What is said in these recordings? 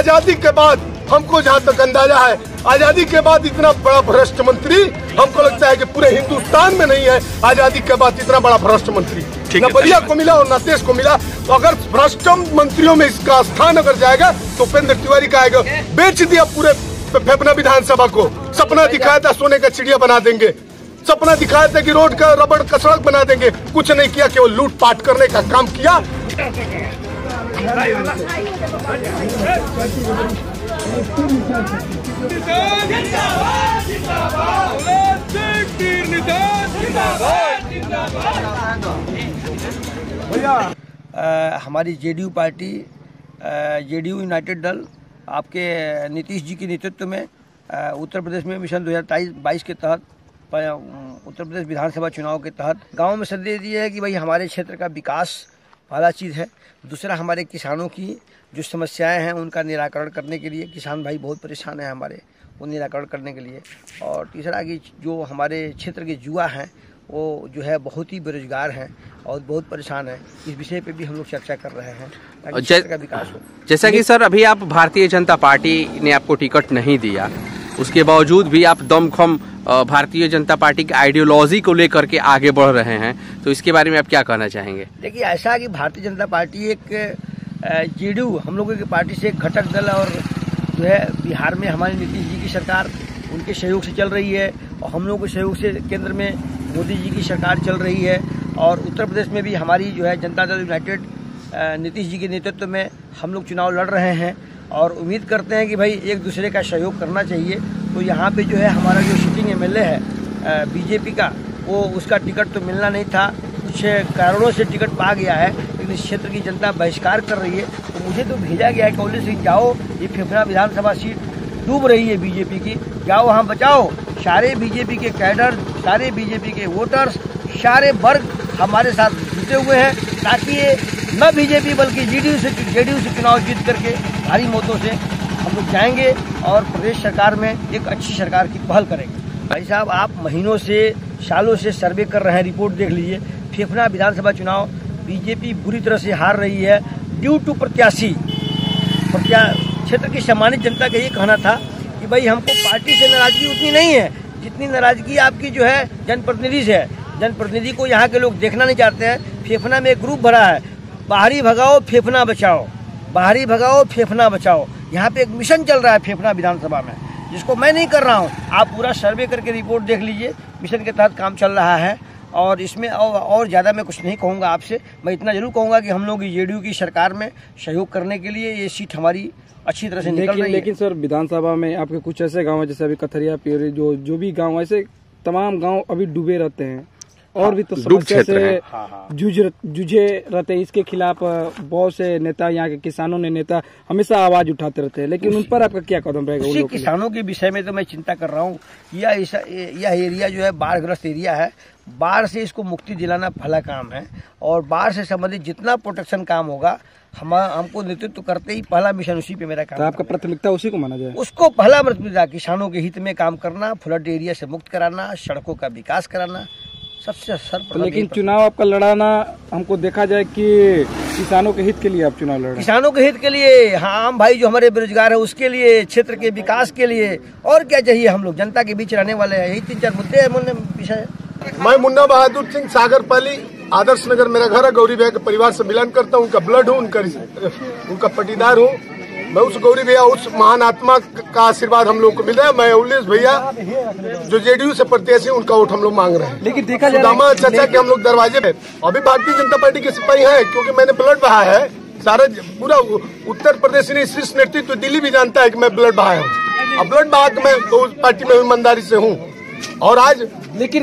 आजादी के बाद हमको जहाँ तक अंदाजा है, आजादी के बाद इतना बड़ा भ्रष्ट मंत्री हमको लगता है कि पूरे हिंदुस्तान में नहीं है। आजादी के बाद इतना बड़ा भ्रष्ट मंत्री न बलिया को मिला और न देश को मिला। तो अगर भ्रष्ट मंत्रियों में इसका स्थान अगर जाएगा तो उपेंद्र तिवारी का आएगा। बेच दिया पूरे फेफना विधानसभा को। सपना दिखाया था सोने का चिड़िया बना देंगे, सपना दिखाया था कि रोड का रबड़ का सड़क बना देंगे, कुछ नहीं किया, केवल लूटपाट करने का काम किया। हमारी जेडीयू पार्टी, जेडीयू यूनाइटेड दल आपके नीतीश जी के नेतृत्व में उत्तर प्रदेश में मिशन 2022 के तहत, उत्तर प्रदेश विधानसभा चुनाव के तहत गांव में संदेश दिया है कि भाई हमारे क्षेत्र का विकास पहला चीज़ है। दूसरा, हमारे किसानों की जो समस्याएं हैं उनका निराकरण करने के लिए, किसान भाई बहुत परेशान हैं हमारे, वो निराकरण करने के लिए। और तीसरा कि जो हमारे क्षेत्र के युवा हैं वो जो है बहुत ही बेरोजगार हैं और बहुत परेशान हैं। इस विषय पे भी हम लोग चर्चा कर रहे हैं ताकि क्षेत्र का विकास हो। जैसा कि सर अभी आप भारतीय जनता पार्टी ने आपको टिकट नहीं दिया, उसके बावजूद भी आप दमखम भारतीय जनता पार्टी की आइडियोलॉजी को लेकर के आगे बढ़ रहे हैं, तो इसके बारे में आप क्या कहना चाहेंगे? देखिए, ऐसा कि भारतीय जनता पार्टी एक जेडीयू हम लोगों की पार्टी से एक घटक दल, और जो है बिहार में हमारे नीतीश जी की सरकार उनके सहयोग से चल रही है और हम लोगों के सहयोग से केंद्र में मोदी जी की सरकार चल रही है। और उत्तर प्रदेश में भी हमारी जो है जनता दल यूनाइटेड नीतीश जी के नेतृत्व में हम लोग चुनाव लड़ रहे हैं और उम्मीद करते हैं कि भाई एक दूसरे का सहयोग करना चाहिए। तो यहाँ पे जो है हमारा जो सिटिंग एमएलए है बीजेपी का, वो उसका टिकट तो मिलना नहीं था, कुछ कारणों से टिकट पा गया है, लेकिन इस क्षेत्र की जनता बहिष्कार कर रही है। तो मुझे तो भेजा गया है कॉलेज से, जाओ ये फेफना विधानसभा सीट डूब रही है बीजेपी की, जाओ वहाँ बचाओ। सारे बीजेपी के कैडर, सारे बीजेपी के वोटर्स, सारे वर्ग हमारे साथ जुटे हुए हैं ताकि ये न बीजेपी बल्कि जेडीयू से चुनाव जीत करके भारी मतों से हम लोग जाएंगे और प्रदेश सरकार में एक अच्छी सरकार की पहल करेंगे। भाई साहब, आप महीनों से सालों से सर्वे कर रहे हैं, रिपोर्ट देख लीजिए। फेफना विधानसभा चुनाव बीजेपी बुरी तरह से हार रही है ड्यू टू प्रत्याशी। क्षेत्र की सम्मानित जनता का ये कहना था कि भाई हमको पार्टी से नाराजगी उतनी नहीं है जितनी नाराजगी आपकी जो है जनप्रतिनिधि से है। जनप्रतिनिधि को यहाँ के लोग देखना नहीं चाहते हैं। फेफना में एक ग्रुप भरा है, बाहरी भगाओ फेफना बचाओ, बाहरी भगाओ फेफना बचाओ। यहाँ पे एक मिशन चल रहा है फेफना विधानसभा में, जिसको मैं नहीं कर रहा हूँ। आप पूरा सर्वे करके रिपोर्ट देख लीजिए, मिशन के तहत काम चल रहा है। और इसमें और ज़्यादा मैं कुछ नहीं कहूँगा आपसे। मैं इतना जरूर कहूँगा कि हम लोग जेडीयू की सरकार में सहयोग करने के लिए ये सीट हमारी अच्छी तरह से निकल रही है। लेकिन सर, विधानसभा में आपके कुछ ऐसे गाँव हैं जैसे अभी कथरिया, पीरी, जो भी गाँव, ऐसे तमाम गाँव अभी डूबे रहते हैं और भी तो समस्या से जूझे रहते हैं। इसके खिलाफ बहुत से नेता, यहाँ के किसानों ने नेता हमेशा आवाज उठाते रहते हैं, लेकिन उन पर आपका क्या कदम रहेगा? उसी किसानों के विषय में तो मैं चिंता कर रहा हूँ। यह एरिया जो है बाढ़ग्रस्त एरिया है, बाढ़ से इसको मुक्ति दिलाना पहला काम है। और बाढ़ से संबंधित जितना प्रोटेक्शन काम होगा हमको नेतृत्व करते ही पहला मिशन उसी पे मेरा काम। तो आपका प्राथमिकता उसी को माना जाए? उसको पहला प्राथमिकता किसानों के हित में काम करना, फ्लड एरिया से मुक्त कराना, सड़कों का विकास कराना सबसे सर्वप्रथम। लेकिन चुनाव आपका लड़ाना हमको देखा जाए कि किसानों के हित के लिए आप चुनाव लड़ रहे हैं। किसानों के हित के लिए, हाँ, आम भाई जो हमारे बेरोजगार है उसके लिए, क्षेत्र के विकास के लिए, और क्या चाहिए? हम लोग जनता के बीच रहने वाले हैं, यही 3-4 मुद्दे हैं विषय। मैं मुन्ना बहादुर सिंह सागर पाली, आदर्श नगर मेरा घर है। गौरी भैया के परिवार से बिलोंग करता हूँ, उनका ब्लड हूँ, उनका पटीदार हूँ। मैं उस गौरी भैया, उस महान आत्मा का आशीर्वाद हम लोग को मिल रहा है। मैं उल्लेस भैया जो जेडीयू से प्रत्याशी, उनका वोट हम लोग मांग रहे हैं। लेकिन देखा जाए सुदामा चाचा के हम लोग दरवाजे पे अभी भारतीय जनता पार्टी के सिपाही हैं, क्योंकि मैंने ब्लड बहा है। सारा पूरा उत्तर प्रदेश ने शीर्ष नेतृत्व दिल्ली भी जानता है कि मैं ब्लड बहाया हूँ। अब ब्लड बहा के मैं उस पार्टी में ईमानदारी से हूँ। और आज लेकिन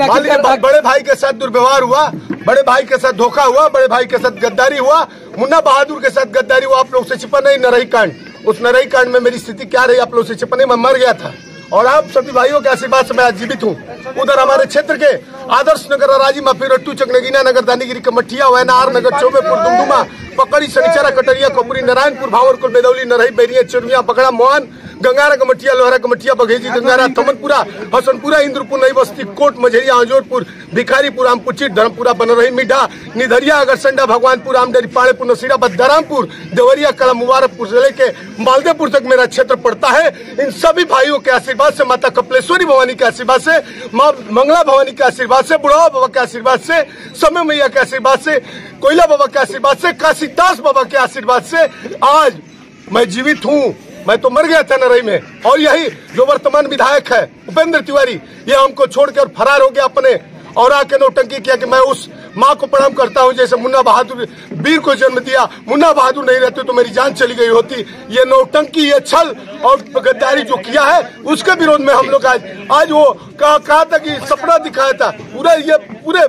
बड़े भाई के साथ दुर्व्यवहार हुआ, बड़े भाई के साथ धोखा हुआ, बड़े भाई के साथ गद्दारी हुआ, मुन्ना बहादुर के साथ गद्दारी हुआ। आप लोग से छिपा नहीं नरही कांड, उस नरही कांड में मेरी स्थिति क्या रही आप लोग से छिपने में मर गया था। और आप सभी भाइयों के आशीर्वाद से मैं आज जीवित हूँ। उधर हमारे क्षेत्र के आदर्श नगर, राजी माफी, रट्टू चक, नगीना नगर, दानीगिरी, कमठिया, वैनार नगर, चौबेपुर, दुमदुमा, पकड़ी, शनिचरा, कटरिया, कोपुरी, नारायणपुर, भावरकुल, बेदौली, नरही, बैरिया, चुरमिया, बगड़ा, मोहन, गंगारा कमटिया, लोहरा कमटिया, बघेजी, गंगारा, थमनपुरा, हसनपुरा, इंद्रपुर, नई बस्ती, कोट, मझेरिया, आंजोरपुर, भिखारीपुर, आमपुचित, धर्मपुरा, बनरही, मिड्ढा, निधरिया, अगरसंडा, भगवानपुर, आमदरी, पाड़ेपुर, नसीराबाद, दरामपुर, देवरिया, कला, मुबारकपुर से लेके मालदेपुर तक मेरा क्षेत्र पड़ता है। इन सभी भाइयों के आशीर्वाद से, माता कपिलेश्वरी भवानी के आशीर्वाद से, माँ मंगला भवानी के आशीर्वाद से, बुढ़ावा बाबा के आशीर्वाद से, समय मैया के आशीर्वाद से, कोयला बाबा के आशीर्वाद से, काशीदास बाबा के आशीर्वाद से आज मैं जीवित हूँ। मैं तो मर गया था नरई में, और यही जो वर्तमान विधायक है उपेंद्र तिवारी, ये हमको छोड़ के और फरार हो गया अपने, और आके नौटंकी किया कि मैं उस माँ को प्रणाम करता हूँ जैसे मुन्ना बहादुर वीर को जन्म दिया, मुन्ना बहादुर नहीं रहते तो मेरी जान चली गई होती। ये नौटंकी, ये छल और गद्दारी जो किया है उसके विरोध में हम लोग आज वो कहा था कि सपना दिखाया था, पूरे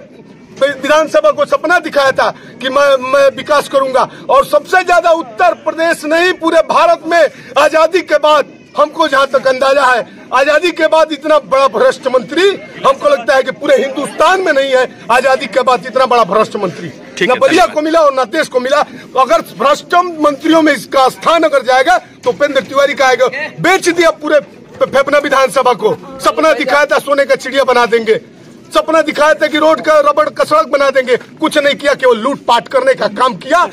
विधानसभा को सपना दिखाया था कि मैं विकास करूंगा, और सबसे ज्यादा उत्तर प्रदेश नहीं पूरे भारत में आजादी के बाद, हमको जहां तक अंदाजा है, आजादी के बाद इतना बड़ा भ्रष्ट मंत्री हमको लगता है कि पूरे हिंदुस्तान में नहीं है। आजादी के बाद इतना बड़ा भ्रष्ट मंत्री न बलिया को मिला और न देश को मिला। अगर भ्रष्ट मंत्रियों में इसका स्थान अगर जाएगा तो उपेंद्र तिवारी का आएगा। बेच दिया पूरे फेफना विधानसभा को, सपना दिखाया था सोने का चिड़िया बना देंगे, सपना दिखाया था कि रोड का रबड़ का सड़क बना देंगे, कुछ नहीं किया, केवल लूटपाट करने का काम किया।